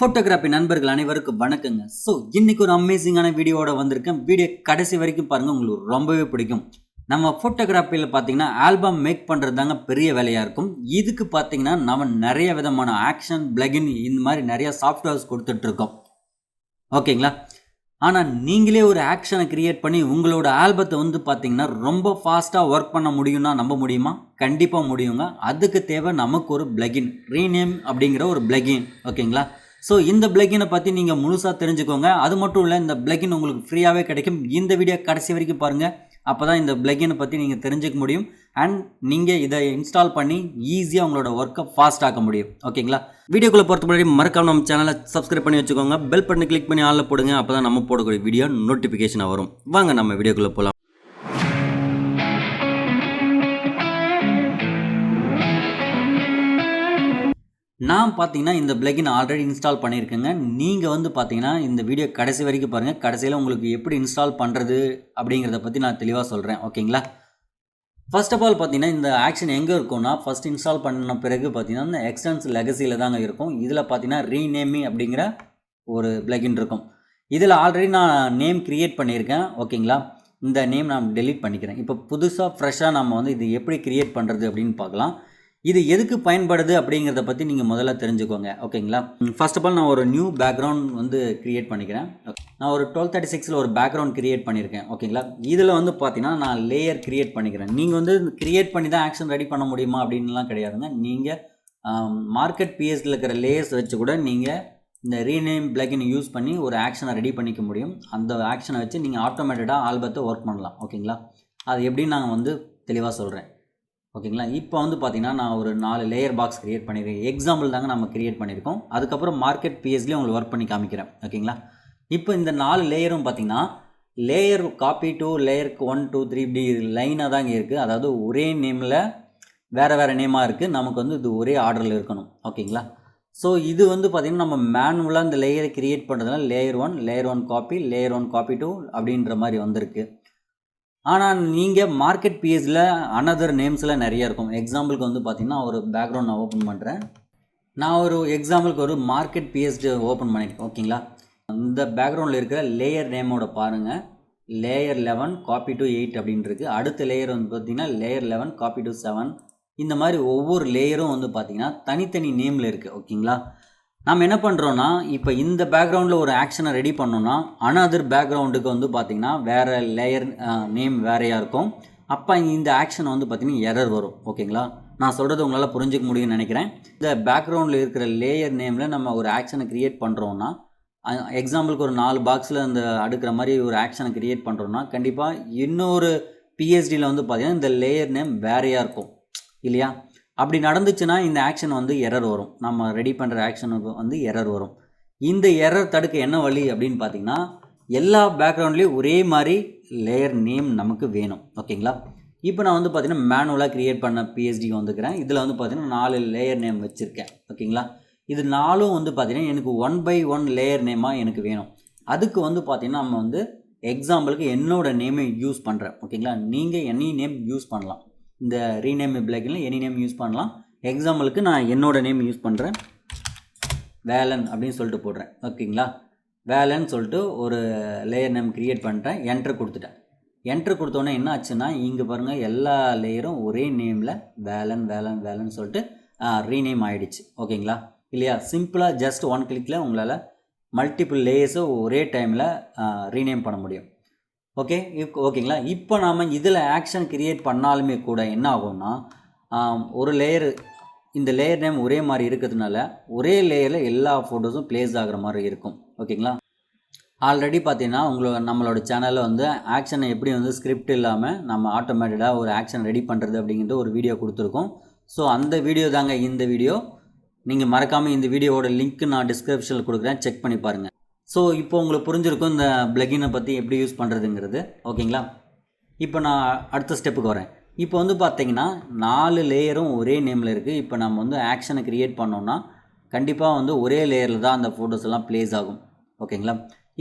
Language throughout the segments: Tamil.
ஃபோட்டோகிராஃபி நண்பர்கள் அனைவருக்கும் வணக்கங்க. ஸோ இன்னைக்கு ஒரு அமேசிங்கான வீடியோவோட வந்திருக்கேன். வீடியோ கடைசி வரைக்கும் பாருங்கள், உங்களுக்கு ரொம்பவே பிடிக்கும். நம்ம ஃபோட்டோகிராஃபியில் பார்த்தீங்கன்னா ஆல்பம் மேக் பண்ணுறது தாங்க பெரிய வேலையாக இருக்கும். இதுக்கு பார்த்தீங்கன்னா நம்ம நிறைய விதமான ஆக்ஷன் பிளகின் இந்த மாதிரி நிறைய சாஃப்ட்வேர்ஸ் கொடுத்துட்ருக்கோம், ஓகேங்களா. ஆனால் நீங்களே ஒரு ஆக்ஷனை க்ரியேட் பண்ணி உங்களோட ஆல்பத்தை வந்து பார்த்தீங்கன்னா ரொம்ப ஃபாஸ்ட்டாக ஒர்க் பண்ண முடியும்னா நம்ப முடியுமா? கண்டிப்பாக முடியுங்க. அதுக்கு தேவை நமக்கு ஒரு பிளகின், ரீநேம் அப்படிங்கிற ஒரு பிளகின், ஓகேங்களா. ஸோ இந்த பிளகினை பற்றி நீங்கள் முழுசாக தெரிஞ்சுக்கோங்க. அது மட்டும் இல்லை, இந்த பிளகின் உங்களுக்கு ஃப்ரீயாகவே கிடைக்கும். இந்த வீடியோ கடைசி வரைக்கும் பாருங்கள், அப்போ தான் இந்த பிளகினை பற்றி நீங்கள் தெரிஞ்சுக்க முடியும். அண்ட் நீங்கள் இதை இன்ஸ்டால் பண்ணி ஈஸியாக உங்களோட ஒர்க்கை ஃபாஸ்ட் ஆக்க முடியும், ஓகேங்களா. வீடியோக்குள்ளே பொறுத்த முன்னாடி மறக்காம நம்ம சேனலை சப்ஸ்கிரைப் பண்ணி வச்சுக்கோங்க. பெல் பட்டனை கிளிக் பண்ணி ஆளில் போடுங்க, அப்போ தான் நம்ம போடக்கூடிய வீடியோ நோட்டிஃபிகேஷனாக வரும். வாங்க நம்ம வீடியோக்குள்ளே போகலாம். நான் பார்த்தீங்கன்னா இந்த பிளகின் ஆல்ரெடி இன்ஸ்டால் பண்ணியிருக்கேங்க. நீங்கள் வந்து பார்த்தீங்கன்னா இந்த வீடியோ கடைசி வரைக்கும் பாருங்கள். கடைசியில் உங்களுக்கு எப்படி இன்ஸ்டால் பண்ணுறது அப்படிங்கிறத பற்றி நான் தெளிவாக சொல்கிறேன், ஓகேங்களா. ஃபர்ஸ்ட் ஆஃப் ஆல் பார்த்தீங்கன்னா இந்த ஆக்ஷன் எங்கே இருக்கும்னா, ஃபஸ்ட் இன்ஸ்டால் பண்ண பிறகு பார்த்தீங்கன்னா இந்த எக்ஸ்டென்ஸ் லெகசியில் தாங்க இருக்கும். இதில் பார்த்தீங்கன்னா ரீநேமி அப்படிங்கிற ஒரு பிளகின் இருக்கும். இதில் ஆல்ரெடி நான் நேம் க்ரியேட் பண்ணியிருக்கேன், ஓகேங்களா. இந்த நேம் நான் டெலீட் பண்ணிக்கிறேன். இப்போ புதுசாக ஃப்ரெஷ்ஷாக நம்ம வந்து இது எப்படி க்ரியேட் பண்ணுறது அப்படின்னு பார்க்கலாம். இது எதுக்கு பயன்படுது அப்படிங்கிறத பற்றி நீங்கள் முதல்ல தெரிஞ்சுக்கோங்க, ஓகேங்களா. ஃபர்ஸ்ட் ஆஃப் ஆல் நான் ஒரு நியூ பேக்ரவுண்ட் வந்து க்ரியேட் பண்ணிக்கிறேன். நான் ஒரு 1236 ஒரு பேக்ரவுண்ட் க்ரியேட் பண்ணியிருக்கேன், ஓகேங்களா. இதில் வந்து பார்த்தீங்கன்னா நான் லேயர் க்ரியேட் பண்ணிக்கிறேன். நீங்கள் வந்து க்ரியேட் பண்ணி தான் ஆக்ஷன் ரெடி பண்ண முடியுமா அப்படின்லாம் கிடையாதுங்க. நீங்கள் மார்க்கெட் பிஎஸ்டியில் இருக்கிற லேயர்ஸ் வச்சு கூட நீங்கள் இந்த ரீநேம் பிளகின் யூஸ் பண்ணி ஒரு ஆக்ஷனை ரெடி பண்ணிக்க முடியும். அந்த ஆக்ஷனை வச்சு நீங்கள் ஆட்டோமேட்டடாக ஆல்பத்தை ஒர்க் பண்ணலாம், ஓகேங்களா. அது எப்படின்னு நான் வந்து தெளிவாக சொல்கிறேன், ஓகேங்களா. இப்போ வந்து பார்த்தீங்கன்னா நான் ஒரு 4 லேயர் பாக்ஸ் க்ரியேட் பண்ணியிருக்கேன். எக்ஸாம்பிள் தாங்க நம்ம க்ரியேட் பண்ணியிருக்கோம். அதுக்கப்புறம் மார்க்கெட் பிஎஸ்லேயே உங்களுக்கு ஒர்க் பண்ணி காமிக்கிறேன், ஓகேங்களா. இப்போ இந்த 4 லேயரும் பார்த்தீங்கன்னா லேயர் காப்பி டு லேயருக்கு 1 2 3 இப்படி லைனாக தாங்க இருக்குது. அதாவது ஒரே நேமில் வேறு நேமாக இருக்குது. நமக்கு வந்து இது ஒரே ஆர்டரில் இருக்கணும், ஓகேங்களா. ஸோ இது வந்து பார்த்திங்கன்னா நம்ம மேனுவலாக இந்த லேயரை க்ரியேட் பண்ணுறதுனால layer one copy, layer 1 copy 2 அப்படின்ற மாதிரி வந்திருக்கு. ஆனால் நீங்கள் மார்க்கெட் பிஎஸ்டியில் அனதர் நேம்ஸில் நிறைய இருக்கும். எக்ஸாம்பிளுக்கு வந்து பார்த்திங்கன்னா ஒரு பேக்ரவுண்ட் நான் ஓப்பன் பண்ணுறேன். நான் ஒரு எக்ஸாம்பிளுக்கு ஒரு மார்க்கெட் பிஎஸ்டி ஓப்பன் பண்ணியிருக்கேன், ஓகேங்களா. இந்த பேக்ரவுண்டில் இருக்கிற லேயர் நேமோட பாருங்கள், லேயர் 11 காப்பி டு 8 அப்படின்னு இருக்குது. அடுத்த லேயர் வந்து பார்த்திங்கன்னா லேயர் 11 காப்பி டு 7. இந்த மாதிரி ஒவ்வொரு லேயரும் வந்து பார்த்திங்கன்னா தனித்தனி நேமில் இருக்குது, ஓகேங்களா. நம்ம என்ன பண்ணுறோன்னா, இப்போ இந்த பேக்ரவுண்டில் ஒரு ஆக்ஷனை ரெடி பண்ணோன்னா அனதர் பேக்ரவுண்டுக்கு வந்து பார்த்திங்கன்னா வேறு லேயர் நேம் வேறையாக இருக்கும். அப்போ இந்த ஆக்ஷன் வந்து பார்த்திங்கன்னா எரர் வரும், ஓகேங்களா. நான் சொல்கிறது உங்களால் புரிஞ்சிக்க முடியும்னு நினைக்கிறேன். இந்த பேக்ரவுண்டில் இருக்கிற லேயர் நேமில் நம்ம ஒரு ஆக்ஷனை க்ரியேட் பண்ணுறோன்னா, எக்ஸாம்பிளுக்கு ஒரு 4 பாக்ஸில் இந்த அடுக்கிற மாதிரி ஒரு ஆக்ஷனை க்ரியேட் பண்ணுறோன்னா கண்டிப்பாக இன்னொரு பிஎஸ்டியில் வந்து பார்த்திங்கன்னா இந்த லேயர் நேம் வேறையாக இருக்கும், இல்லையா. அப்படி நடந்துச்சுன்னா இந்த ஆக்ஷன் வந்து எரர் வரும். நம்ம ரெடி பண்ணுற ஆக்ஷனுக்கு வந்து எரர் வரும். இந்த எரர் தடுக்க என்ன வழி அப்படின்னு பார்த்தீங்கன்னா, எல்லா பேக்ரவுண்ட்லேயும் ஒரே மாதிரி லேயர் நேம் நமக்கு வேணும், ஓகேங்களா. இப்போ நான் வந்து பார்த்தீங்கன்னா மேனுவலாக க்ரியேட் பண்ண பிஎஸ்டிக்கு வந்துக்கிறேன். இதில் வந்து பார்த்தீங்கன்னா 4 லேயர் நேம் வச்சுருக்கேன், ஓகேங்களா. இது 4ம் வந்து பார்த்தீங்கன்னா எனக்கு 1 by 1 லேயர் நேமாக எனக்கு வேணும். அதுக்கு வந்து பார்த்தீங்கன்னா நம்ம வந்து எக்ஸாம்பிளுக்கு என்னோடய நேமை யூஸ் பண்ணுறேன், ஓகேங்களா. நீங்கள் எனி நேம் யூஸ் பண்ணலாம். இந்த ரீநேம் பிளகினில் எனி நேம் யூஸ் பண்ணலாம். எக்ஸாம்பிளுக்கு நான் என்னோடய நேம் யூஸ் பண்ணுறேன், வேலன் அப்படின்னு சொல்லிட்டு போடுறேன், ஓகேங்களா. வேலன் சொல்லிட்டு ஒரு லேயர் நேம் க்ரியேட் பண்ணிட்டேன். என்ட்ரு கொடுத்துட்டேன். என்ட்ரு கொடுத்தோன்னே என்ன ஆச்சுன்னா இங்கே பாருங்கள் எல்லா லேயரும் ஒரே நேமில் வேலன் சொல்லிட்டு ரீநேம் ஆகிடுச்சு, ஓகேங்களா. இல்லையா, சிம்பிளாக ஜஸ்ட் 1 கிளிக்கில் உங்களால் மல்டிபிள் லேயர்ஸை ஒரே டைமில் ரீநேம் பண்ண முடியும், ஓகேங்களா. இப்போ நாம் இதில் ஆக்ஷன் க்ரியேட் பண்ணாலுமே கூட என்ன ஆகும்னா, ஒரு லேயர் இந்த லேயர் நேம் ஒரே மாதிரி இருக்கிறதுனால ஒரே லேயரில் எல்லா ஃபோட்டோஸும் ப்ளேஸ் ஆகிற மாதிரி இருக்கும், ஓகேங்களா. ஆல்ரெடி பார்த்தீங்கன்னா நம்மளோட சேனலில் வந்து ஆக்ஷனை எப்படி வந்து ஸ்கிரிப்ட் இல்லாமல் நம்ம ஆட்டோமேட்டடாக ஒரு ஆக்ஷன் ரெடி பண்ணுறது அப்படிங்கிற ஒரு வீடியோ கொடுத்துருக்கோம். ஸோ அந்த வீடியோ தாங்க இந்த வீடியோ. நீங்கள் மறக்காமல் இந்த வீடியோவோட லிங்க் நான் டிஸ்கிரிப்ஷனில் கொடுக்குறேன், செக் பண்ணி பாருங்கள். ஸோ இப்போ உங்களுக்கு புரிஞ்சிருக்கும் இந்த பிளகினை பற்றி எப்படி யூஸ் பண்ணுறதுங்கிறது, ஓகேங்களா. இப்போ நான் அடுத்த ஸ்டெப்புக்கு வரேன். இப்போ வந்து பார்த்தீங்கன்னா 4 லேயரும் ஒரே நேமில் இருக்குது. இப்போ நம்ம வந்து ஆக்ஷனை க்ரியேட் பண்ணோன்னா கண்டிப்பாக வந்து ஒரே லேயரில் தான் அந்த ஃபோட்டோஸ் எல்லாம் ப்ளேஸ் ஆகும், ஓகேங்களா.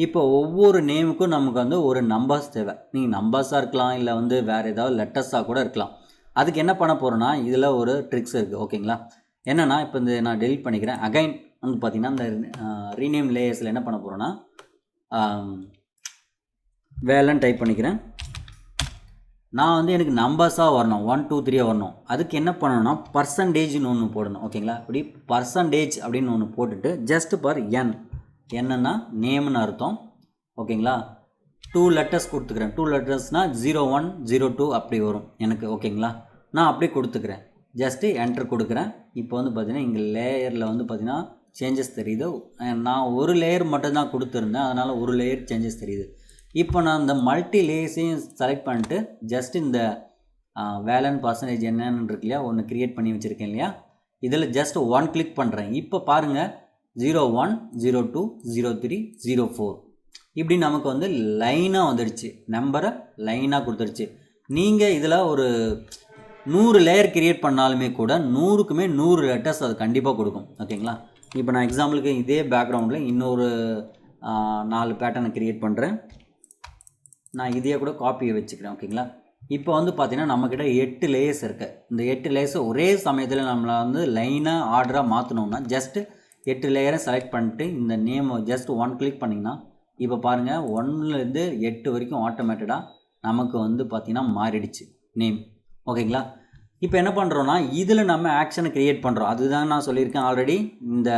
இப்போ ஒவ்வொரு நேமுக்கும் நமக்கு வந்து ஒரு நம்பர்ஸ் தேவை. நீங்கள் நம்பர்ஸாக இருக்கலாம், இல்லை வந்து வேறு ஏதாவது லெட்டர்ஸாக கூட இருக்கலாம். அதுக்கு என்ன பண்ண போகிறோன்னா இதில் ஒரு ட்ரிக்ஸ் இருக்குது, ஓகேங்களா. என்னென்னா இப்போ இந்த நான் டெலிட் பண்ணிக்கிறேன். அகைன் வந்து பார்த்திங்கன்னா இந்த ரீநேம் லேயர்ஸில் என்ன பண்ண போகிறோன்னா வேலன்னு டைப் பண்ணிக்கிறேன். நான் வந்து எனக்கு நம்பர்ஸாக வரணும், 1 2 3 வரணும். அதுக்கு என்ன பண்ணணும்னா பர்சன்டேஜ்னு ஒன்று போடணும். ஓகேங்களா, இப்படி பர்சன்டேஜ் அப்படின்னு ஒன்று போட்டுட்டு ஜஸ்ட் பர் என், என்னன்னா நேம்னு அர்த்தம். ஓகேங்களா, 2 லெட்டர்ஸ் கொடுத்துக்கிறேன். 2 லெட்டர்ஸ்னால் 01 02 அப்படி வரும் எனக்கு. ஓகேங்களா, நான் அப்படியே கொடுத்துக்கிறேன். ஜஸ்ட்டு என்டர் கொடுக்குறேன். இப்போ வந்து பார்த்திங்கன்னா இங்கே லேயரில் வந்து பார்த்திங்கன்னா சேஞ்சஸ் தெரியுது. நான் ஒரு லேயர் மட்டும்தான் கொடுத்துருந்தேன், அதனால் ஒரு லேயர் சேஞ்சஸ் தெரியுது. இப்போ நான் இந்த மல்டி லேயர்ஸையும் செலக்ட் பண்ணிட்டு ஜஸ்ட் இந்த வேலன் பர்சன்டேஜ் என்னன்னு இருக்கு இல்லையா, ஒன்று க்ரியேட் பண்ணி வச்சுருக்கேன் இல்லையா, இதில் ஜஸ்ட் 1 கிளிக் பண்ணுறேன். இப்போ பாருங்கள் 01 02 03 04 இப்படி நமக்கு வந்து லைனாக வந்துடுச்சு, நம்பரை லைனாக கொடுத்துருச்சு. நீங்கள் இதில் ஒரு 100 லேயர் க்ரியேட் பண்ணாலுமே கூட 100க்குமே 100 லெட்டர்ஸ் அது கண்டிப்பாக கொடுக்கும். ஓகேங்களா, இப்போ நான் எக்ஸாம்பிளுக்கு இதே பேக்ரவுண்டில் இன்னொரு 4 பேட்டர்னை க்ரியேட் பண்ணுறேன். நான் இதையே கூட காப்பியை வச்சுக்கிறேன். ஓகேங்களா, இப்போ வந்து பார்த்திங்கன்னா நம்மக்கிட்ட 8 லேயர்ஸ் இருக்குது. இந்த 8 லேயர்ஸை ஒரே சமயத்தில் நம்மளை வந்து லைனாக ஆர்டராக மாற்றணும்னா ஜஸ்ட்டு 8 லேயரை செலக்ட் பண்ணிட்டு இந்த நேம் ஜஸ்ட் 1 கிளிக் பண்ணிங்கன்னா இப்போ பாருங்கள் 1லேருந்து 8 வரைக்கும் ஆட்டோமேட்டடாக நமக்கு வந்து பார்த்திங்கன்னா மாறிடுச்சு நேம். ஓகேங்களா, இப்போ என்ன பண்ணுறோன்னா இதில் நம்ம ஆக்ஷனை க்ரியேட் பண்ணுறோம். அதுதான் நான் சொல்லியிருக்கேன் ஆல்ரெடி. இந்த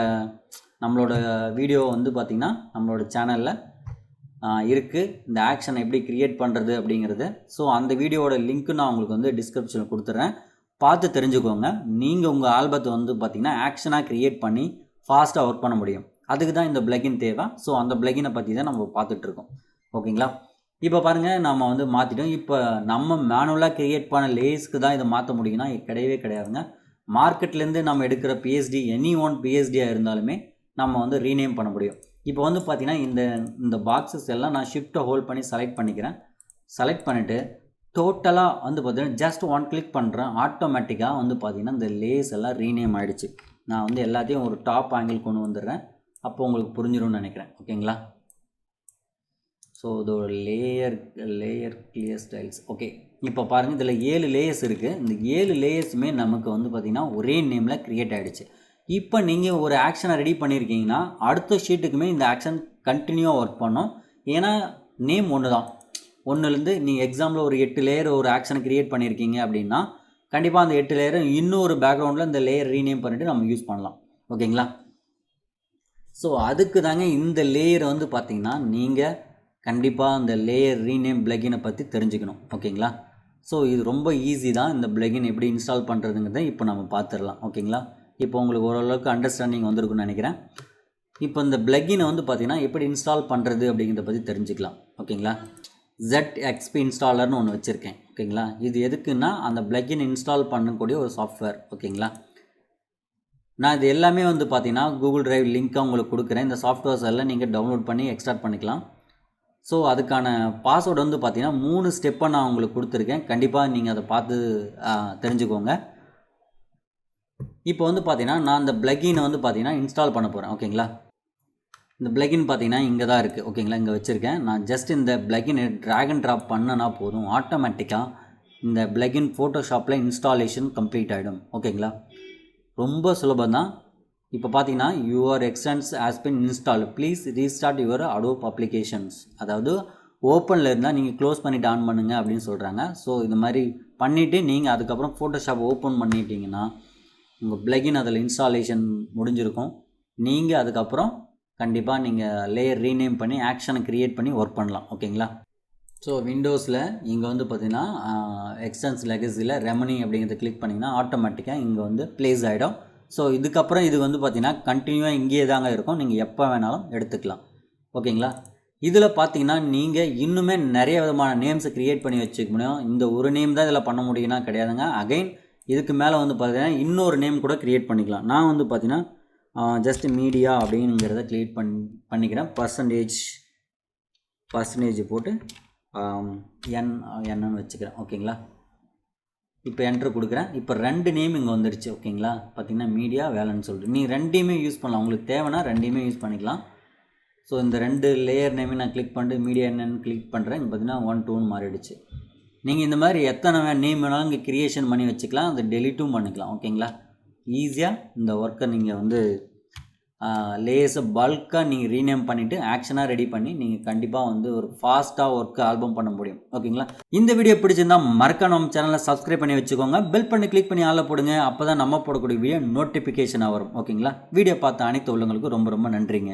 நம்மளோட வீடியோ வந்து பார்த்திங்கன்னா நம்மளோட சேனலில் இருக்குது, இந்த ஆக்ஷனை எப்படி க்ரியேட் பண்ணுறது அப்படிங்கிறது. ஸோ அந்த வீடியோவோட லிங்க்கு நான் உங்களுக்கு வந்து டிஸ்கிரிப்ஷனில் கொடுத்துட்றேன், பார்த்து தெரிஞ்சுக்கோங்க. நீங்கள் உங்கள் ஆல்பத்தை வந்து பார்த்திங்கன்னா ஆக்ஷனாக க்ரியேட் பண்ணி ஃபாஸ்ட்டாக ஒர்க் பண்ண முடியும். அதுக்கு தான் இந்த பிளகின் தேவை. ஸோ அந்த பிளகினை பற்றி தான் நம்ம பார்த்துட்ருக்கோம். ஓகேங்களா, இப்போ பாருங்கள் நம்ம வந்து மாற்றிட்டோம். இப்போ நம்ம மேனுவலாக க்ரியேட் பண்ண லேயர்ஸ்க்கு தான் இதை மாற்ற முடியும்னா கிடையவே கிடையாதுங்க. மார்க்கெட்லேருந்து நம்ம எடுக்கிற பிஎஸ்டி எனி ஒன் பிஎஸ்டியாக இருந்தாலுமே நம்ம வந்து ரீநேம் பண்ண முடியும். இப்போ வந்து பார்த்திங்கன்னா இந்த பாக்ஸஸ் எல்லாம் நான் ஷிஃப்ட்டை ஹோல்ட் பண்ணி செலக்ட் பண்ணிக்கிறேன். செலக்ட் பண்ணிவிட்டு டோட்டலாக வந்து பார்த்திங்கன்னா ஜஸ்ட் 1 கிளிக் பண்ணுறேன். ஆட்டோமேட்டிக்காக வந்து பார்த்திங்கன்னா இந்த லேயர்ஸ் எல்லாம் ரீநேம் ஆகிடுச்சு. நான் வந்து எல்லாத்தையும் ஒரு டாப் ஆங்கிள் கொண்டு வந்துடுறேன், அப்போ உங்களுக்கு புரிஞ்சிடும்னு நினைக்கிறேன். ஓகேங்களா, ஸோ இதோட லேயர் கிளியர் ஸ்டைல்ஸ். ஓகே, இப்போ பாருங்கள் இதில் 7 லேயர்ஸ் இருக்குது. இந்த 7 லேயர்ஸுமே நமக்கு வந்து பார்த்திங்கன்னா ஒரே நேமில் க்ரியேட் ஆகிடுச்சு. இப்போ நீங்கள் ஒரு ஆக்ஷனை ரெடி பண்ணியிருக்கீங்கன்னா அடுத்த ஷீட்டுக்குமே இந்த ஆக்ஷன் கண்டினியூவாக ஒர்க் பண்ணோம். ஏன்னா நேம் ஒன்று தான். ஒன்றுலேருந்து நீங்கள் எக்ஸாம்பிள் ஒரு 8 லேயர் ஒரு ஆக்ஷனை க்ரியேட் பண்ணியிருக்கீங்க அப்படின்னா கண்டிப்பாக அந்த 8 லேயரை இன்னொரு பேக்ரவுண்டில் இந்த லேயர் ரீநேம் பண்ணிவிட்டு நம்ம யூஸ் பண்ணலாம். ஓகேங்களா, ஸோ அதுக்கு தாங்க இந்த லேயரை வந்து பார்த்திங்கன்னா நீங்கள் கண்டிப்பாக அந்த லேயர் ரீநேம் பிளகினை பற்றி தெரிஞ்சுக்கணும். ஓகேங்களா, ஸோ இது ரொம்ப ஈஸி தான். இந்த பிளகின் எப்படி இன்ஸ்டால் பண்ணுறதுங்கிறத இப்போ நம்ம பார்த்துடலாம். ஓகேங்களா, இப்போ உங்களுக்கு ஓரளவுக்கு அண்டர்ஸ்டாண்டிங் வந்திருக்குன்னு நினைக்கிறேன். இப்போ இந்த பிளகினை வந்து பார்த்திங்கன்னா எப்படி இன்ஸ்டால் பண்ணுறது அப்படிங்கிறத பற்றி தெரிஞ்சுக்கலாம். ஓகேங்களா, ZXP இன்ஸ்டாலர்னு ஒன்று வச்சுருக்கேன். ஓகேங்களா, இது எதுக்குன்னா அந்த பிளகின் இன்ஸ்டால் பண்ணக்கூடிய ஒரு சாஃப்ட்வேர். ஓகேங்களா, நான் இது எல்லாமே வந்து பார்த்திங்கன்னா கூகுள் டிரைவ் லிங்க்காக உங்களுக்கு கொடுக்குறேன். இந்த சாஃப்ட்வேர்ஸ் எல்லாம் நீங்கள் டவுன்லோட் பண்ணி எக்ஸ்ட்ராக்ட் பண்ணிக்கலாம். ஸோ அதுக்கான பாஸ்வேர்டு வந்து பார்த்திங்கன்னா 3 ஸ்டெப்பை நான் உங்களுக்கு கொடுத்துருக்கேன். கண்டிப்பாக நீங்கள் அதை பார்த்து தெரிஞ்சுக்கோங்க. இப்போ வந்து பார்த்திங்கன்னா நான் இந்த பிளகினை வந்து பார்த்திங்கன்னா இன்ஸ்டால் பண்ண போகிறேன். ஓகேங்களா, இந்த பிளகின் பார்த்திங்கன்னா இங்கே தான் இருக்குது. ஓகேங்களா, இங்கே வச்சுருக்கேன். நான் ஜஸ்ட் இந்த பிளகினை ட்ராக் அண்ட் ட்ராப் பண்ணனா போதும், ஆட்டோமேட்டிக்காக இந்த பிளகின் ஃபோட்டோஷாப்பில் இன்ஸ்டாலேஷன் கம்ப்ளீட் ஆகிடும். ஓகேங்களா, ரொம்ப சுலபம் தான். இப்போ பார்த்தீங்கன்னா your extends has been install, please restart your Adobe applications. அதாவது ஓப்பனில் இருந்தால் நீங்கள் க்ளோஸ் பண்ணிவிட்டு ஆன் பண்ணுங்கள் அப்படின்னு சொல்கிறாங்க. ஸோ இது மாதிரி பண்ணிவிட்டு நீங்கள் அதுக்கப்புறம் ஃபோட்டோஷாப் ஓப்பன் பண்ணிட்டீங்கன்னா உங்கள் பிளகின் அதில் இன்ஸ்டாலேஷன் முடிஞ்சிருக்கும். நீங்கள் அதுக்கப்புறம் கண்டிப்பாக நீங்கள் லேயர் ரீநேம் பண்ணி ஆக்ஷனை க்ரியேட் பண்ணி ஒர்க் பண்ணலாம். ஓகேங்களா, ஸோ விண்டோஸில் இங்கே வந்து பார்த்திங்கன்னா எக்ஸ்டென்ஸ் லெகசியில் ரெமனி அப்படிங்கிறத கிளிக் பண்ணிங்கன்னா ஆட்டோமேட்டிக்காக இங்கே வந்து ப்ளேஸ் ஆகிடும். ஸோ இதுக்கப்புறம் இது வந்து பார்த்திங்கன்னா கண்டினியூவாக இங்கேயே தாங்க இருக்கும், நீங்கள் எப்போ வேணாலும் எடுத்துக்கலாம். ஓகேங்களா, இதில் பார்த்தீங்கன்னா நீங்கள் இன்னுமே நிறைய விதமான நேம்ஸை க்ரியேட் பண்ணி வச்சுக்க முடியும். இந்த ஒரு நேம் தான் இதில் பண்ண முடியும்னா கிடையாதுங்க. அகைன் இதுக்கு மேலே வந்து பார்த்தீங்கன்னா இன்னொரு நேம் கூட க்ரியேட் பண்ணிக்கலாம். நான் வந்து பார்த்தீங்கன்னா ஜஸ்ட் மீடியா அப்படிங்கிறத க்ரியேட் பண்ணிக்கிறேன். பர்சன்டேஜ் போட்டு என்னன்னு வச்சுக்கிறேன். ஓகேங்களா, இப்போ என்ட்ரு கொடுக்குறேன். இப்போ 2 நேம் இங்கே வந்துடுச்சு. ஓகேங்களா, பார்த்திங்கன்னா மீடியா வேலைன்னு சொல்லிட்டு நீங்கள் 2டையுமே யூஸ் பண்ணலாம். உங்களுக்கு தேவைன்னா 2டையுமே யூஸ் பண்ணிக்கலாம். ஸோ இந்த 2 லேயர் நேமே நான் கிளிக் பண்ணிட்டு மீடியா என்னன்னு கிளிக் பண்ணுறேன். இங்கே பார்த்தீங்கன்னா 1 2ன்னு மாறிடுச்சு. நீங்கள் இந்த மாதிரி எத்தனை நேம் வேணாலும் இங்கே க்ரியேஷன் பண்ணி வச்சுக்கலாம், அதை டெலிட்டும் பண்ணிக்கலாம். ஓகேங்களா, ஈஸியாக இந்த ஒர்க்கை நீங்கள் வந்து லேயர்ஸை பல்காக நீங்கள் ரீநேம் பண்ணிவிட்டு ஆக்ஷனாக ரெடி பண்ணி நீங்கள் கண்டிப்பாக வந்து ஒரு ஃபாஸ்ட்டாக ஒர்க்கு ஆல்பம் பண்ண முடியும். ஓகேங்களா? இந்த வீடியோ பிடிச்சிருந்தா மறக்காம நம்ம சேனலை சப்ஸ்கிரைப் பண்ணி வச்சுக்கோங்க. பெல் பண்ணி கிளிக் பண்ணி ஆள போடுங்க. அப்போ தான் நம்ம போடக்கூடிய வீடியோ நோட்டிஃபிகேஷனாக வரும். ஓகேங்களா? வீடியோ பார்த்த அனைத்து உள்ளவங்களுக்கும் ரொம்ப ரொம்ப நன்றிங்க.